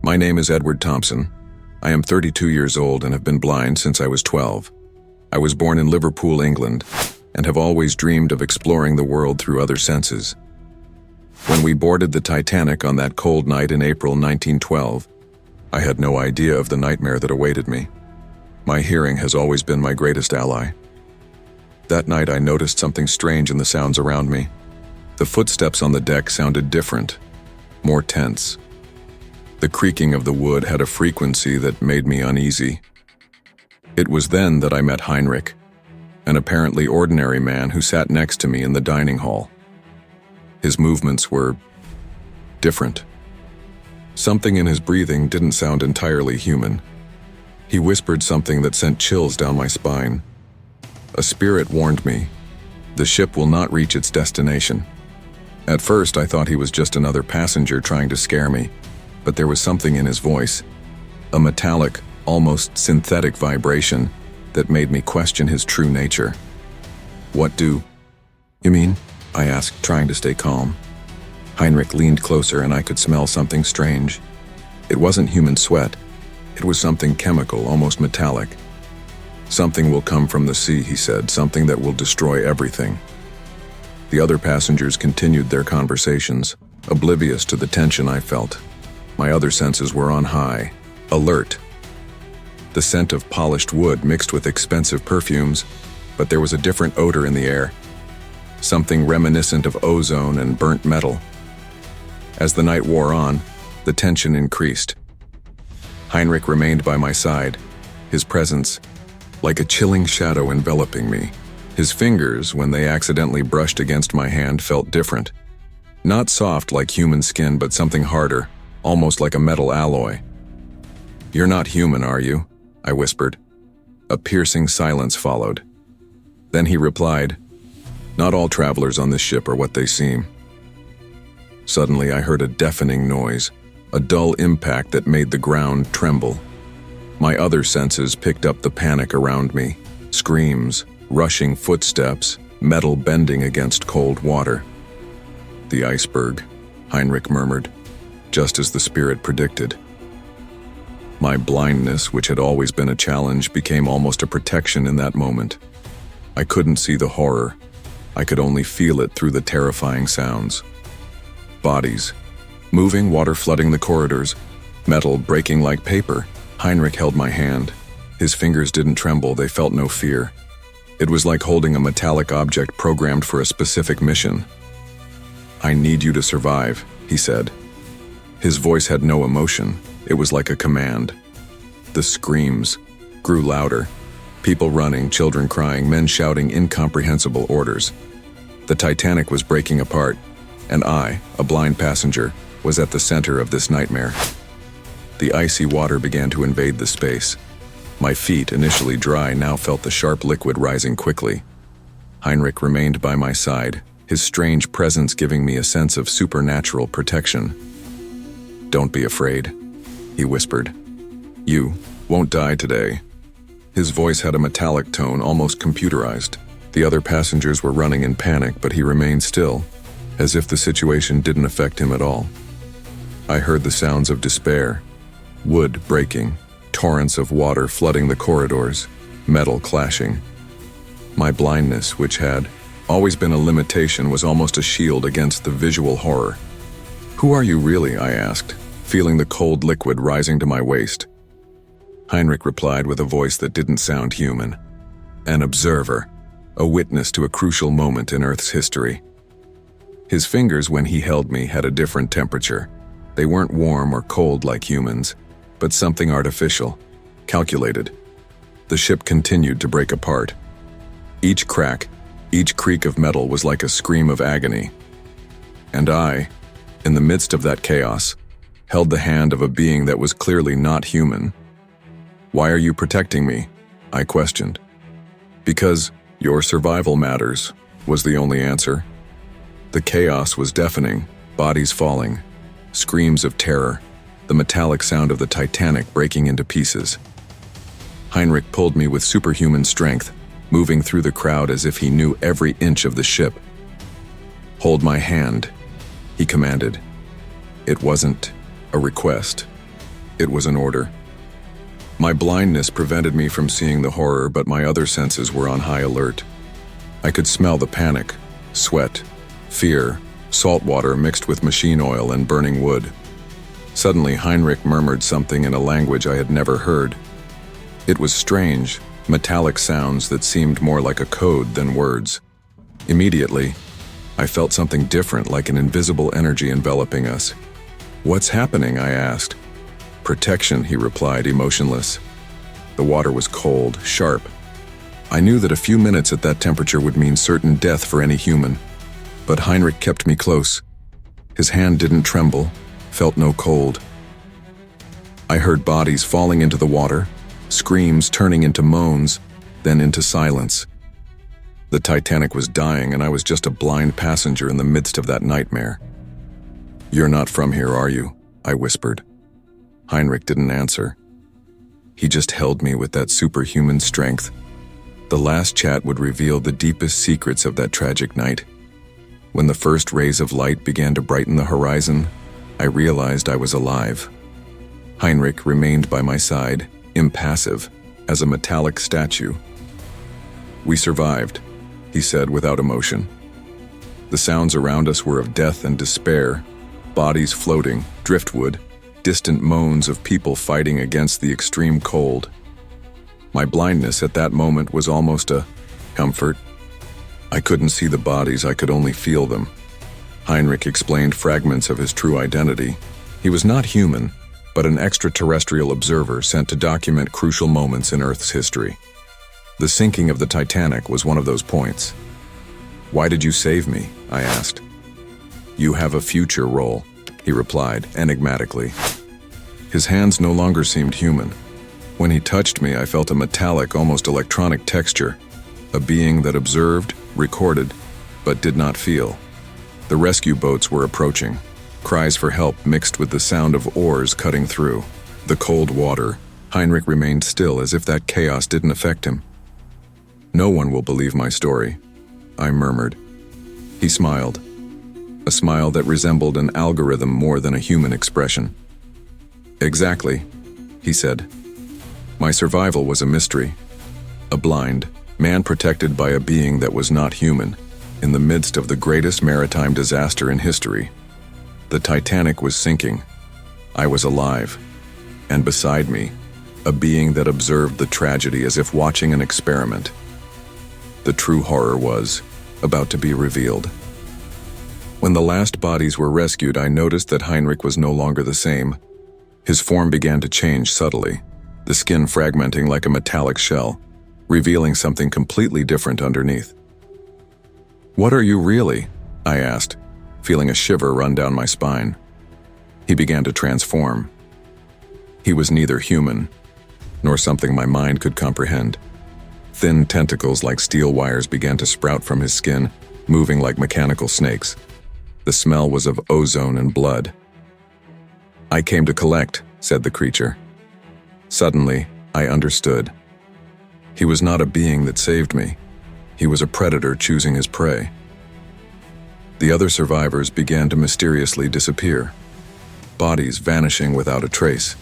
My name is Edward Thompson. I am 32 years old and have been blind since I was 12. I was born in Liverpool, England, and have always dreamed of exploring the world through other senses. When we boarded the Titanic on that cold night in April 1912, I had no idea of the nightmare that awaited me. My hearing has always been my greatest ally. That night I noticed something strange in the sounds around me. The footsteps on the deck sounded different, more tense. The creaking of the wood had a frequency that made me uneasy. It was then that I met Heinrich, an apparently ordinary man who sat next to me in the dining hall. His movements were different. Something in his breathing didn't sound entirely human. He whispered something that sent chills down my spine. A spirit warned me, the ship will not reach its destination. At first I thought he was just another passenger trying to scare me, but there was something in his voice, a metallic, almost synthetic vibration that made me question his true nature. "What do you mean?" I asked, trying to stay calm. Heinrich leaned closer and I could smell something strange. It wasn't human sweat. It was something chemical, almost metallic. "Something will come from the sea," he said, "something that will destroy everything." The other passengers continued their conversations, oblivious to the tension I felt. My other senses were on high, alert. The scent of polished wood mixed with expensive perfumes, but there was a different odor in the air, something reminiscent of ozone and burnt metal. As the night wore on, the tension increased. Heinrich remained by my side, his presence like a chilling shadow enveloping me. His fingers, when they accidentally brushed against my hand, felt different. Not soft like human skin, but something harder, almost like a metal alloy. "You're not human, are you?" I whispered. A piercing silence followed. Then he replied, "Not all travelers on this ship are what they seem." Suddenly I heard a deafening noise, a dull impact that made the ground tremble. My other senses picked up the panic around me, screams, rushing footsteps, metal bending against cold water. "The iceberg," Heinrich murmured, just as the spirit predicted. My blindness, which had always been a challenge, became almost a protection in that moment. I couldn't see the horror. I could only feel it through the terrifying sounds. Bodies, moving, water flooding the corridors, metal breaking like paper. Heinrich held my hand. His fingers didn't tremble, they felt no fear. It was like holding a metallic object programmed for a specific mission. "I need you to survive," he said. His voice had no emotion. It was like a command. The screams grew louder. People running, children crying, men shouting incomprehensible orders. The Titanic was breaking apart, and I, a blind passenger, was at the center of this nightmare. The icy water began to invade the space. My feet, initially dry, now felt the sharp liquid rising quickly. Heinrich remained by my side, his strange presence giving me a sense of supernatural protection. "Don't be afraid," he whispered. "You won't die today." His voice had a metallic tone, almost computerized. The other passengers were running in panic, but he remained still, as if the situation didn't affect him at all. I heard the sounds of despair, wood breaking, torrents of water flooding the corridors, metal clashing. My blindness, which had always been a limitation, was almost a shield against the visual horror. "Who are you really?" I asked, feeling the cold liquid rising to my waist. Heinrich replied with a voice that didn't sound human. "An observer, a witness to a crucial moment in Earth's history." His fingers, when he held me, had a different temperature. They weren't warm or cold like humans, but something artificial, calculated. The ship continued to break apart. Each crack, each creak of metal was like a scream of agony. And I, in the midst of that chaos, held the hand of a being that was clearly not human. "Why are you protecting me?" I questioned. "Because your survival matters," was the only answer. The chaos was deafening, bodies falling, screams of terror, the metallic sound of the Titanic breaking into pieces. Heinrich pulled me with superhuman strength, moving through the crowd as if he knew every inch of the ship. "Hold my hand," he commanded. It wasn't a request. It was an order. My blindness prevented me from seeing the horror, but my other senses were on high alert. I could smell the panic, sweat, fear, salt water mixed with machine oil and burning wood. Suddenly, Heinrich murmured something in a language I had never heard. It was strange, metallic sounds that seemed more like a code than words. Immediately, I felt something different, like an invisible energy enveloping us. "What's happening?" I asked. "Protection," he replied, emotionless. The water was cold, sharp. I knew that a few minutes at that temperature would mean certain death for any human. But Heinrich kept me close. His hand didn't tremble, felt no cold. I heard bodies falling into the water, screams turning into moans, then into silence. The Titanic was dying, and I was just a blind passenger in the midst of that nightmare. "You're not from here, are you?" I whispered. Heinrich didn't answer. He just held me with that superhuman strength. The last chat would reveal the deepest secrets of that tragic night. When the first rays of light began to brighten the horizon, I realized I was alive. Heinrich remained by my side, impassive, as a metallic statue. "We survived," he said without emotion. The sounds around us were of death and despair, bodies floating, driftwood, distant moans of people fighting against the extreme cold. My blindness at that moment was almost a comfort. I couldn't see the bodies, I could only feel them. Heinrich explained fragments of his true identity. He was not human, but an extraterrestrial observer sent to document crucial moments in Earth's history. The sinking of the Titanic was one of those points. "Why did you save me?" I asked. "You have a future role," he replied, enigmatically. His hands no longer seemed human. When he touched me, I felt a metallic, almost electronic texture, a being that observed, recorded, but did not feel. The rescue boats were approaching. Cries for help mixed with the sound of oars cutting through the cold water. Heinrich remained still, as if that chaos didn't affect him. "No one will believe my story," I murmured. He smiled, a smile that resembled an algorithm more than a human expression. "Exactly," he said. "My survival was a mystery. A blind man protected by a being that was not human, in the midst of the greatest maritime disaster in history. The Titanic was sinking. I was alive. And beside me, a being that observed the tragedy as if watching an experiment. The true horror was about to be revealed." When the last bodies were rescued, I noticed that Heinrich was no longer the same. His form began to change subtly, the skin fragmenting like a metallic shell, revealing something completely different underneath. "What are you really?" I asked, feeling a shiver run down my spine. He began to transform. He was neither human, nor something my mind could comprehend. Thin tentacles like steel wires began to sprout from his skin, moving like mechanical snakes. The smell was of ozone and blood. "I came to collect," said the creature. Suddenly, I understood. He was not a being that saved me. He was a predator choosing his prey. The other survivors began to mysteriously disappear, bodies vanishing without a trace.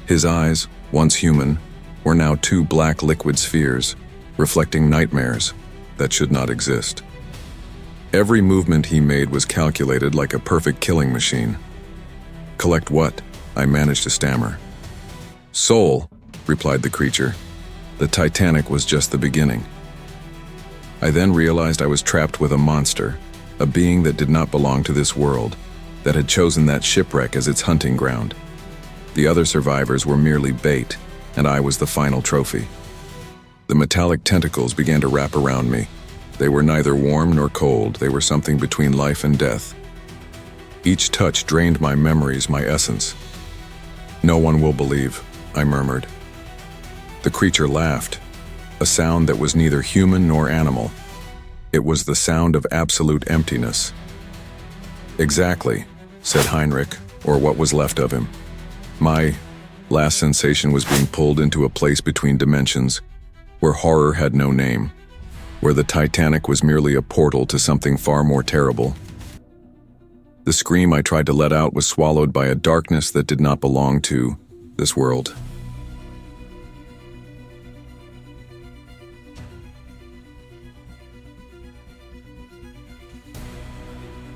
His eyes, once human, were now two black liquid spheres, reflecting nightmares that should not exist. Every movement he made was calculated like a perfect killing machine. "Collect what?" I managed to stammer. "Soul," replied the creature. The Titanic was just the beginning. I then realized I was trapped with a monster, a being that did not belong to this world, that had chosen that shipwreck as its hunting ground. The other survivors were merely bait, and I was the final trophy. The metallic tentacles began to wrap around me. They were neither warm nor cold, they were something between life and death. Each touch drained my memories, my essence. "No one will believe," I murmured. The creature laughed, a sound that was neither human nor animal. It was the sound of absolute emptiness. "Exactly," said Heinrich, or what was left of him. My last sensation was being pulled into a place between dimensions, where horror had no name, where the Titanic was merely a portal to something far more terrible. The scream I tried to let out was swallowed by a darkness that did not belong to This world,